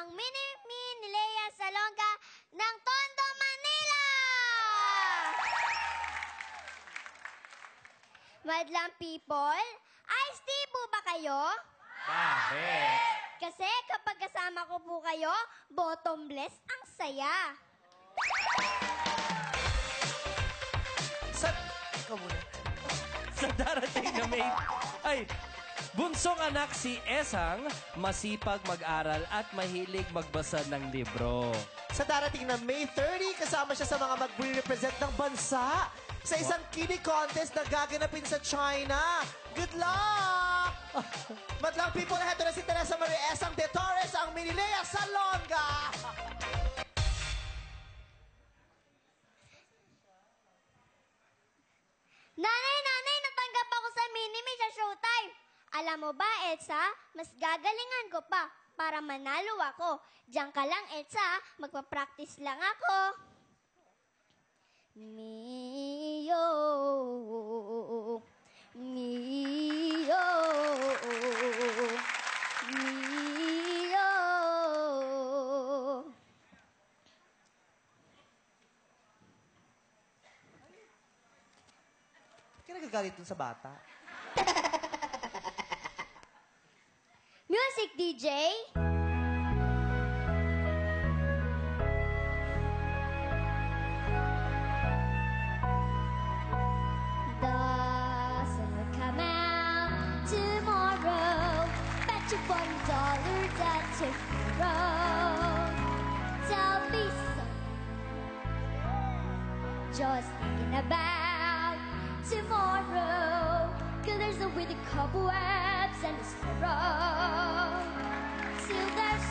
ang Mini-Me ni Lea Salonga ng Tondo, Manila! Madlang people, iced tea po ba kayo? Bakit? Kasi kapag kasama ko po kayo, bottomless ang saya. Ikaw muna. Sa darating na May... Ay, bunsong anak si Esang, masipag mag-aral at mahilig magbasa ng libro. Sa darating na May 30, kasama siya sa mga mag-represent ng bansa sa isang kiddie contest na gaganapin sa China. Good luck! Madlang people, heto na si Teresa Marie Esang de Torres, ang Mini Lea Salonga! Nanay, natanggap ako sa Mini-Me sa Showtime. Alam mo ba, Etsa, mas gagalingan ko pa para manalo ako. Diyan ka lang, Etsa, magpa-practice lang ako. Mio, Mio, Mio. Kaya nagagalit dun sa bata. Music DJ. Doesn't come out tomorrow. Bet you $1 that tomorrow. Tell me something. Just thinking about tomorrow. Colors are with the cobwebs and the sorrow. Till there's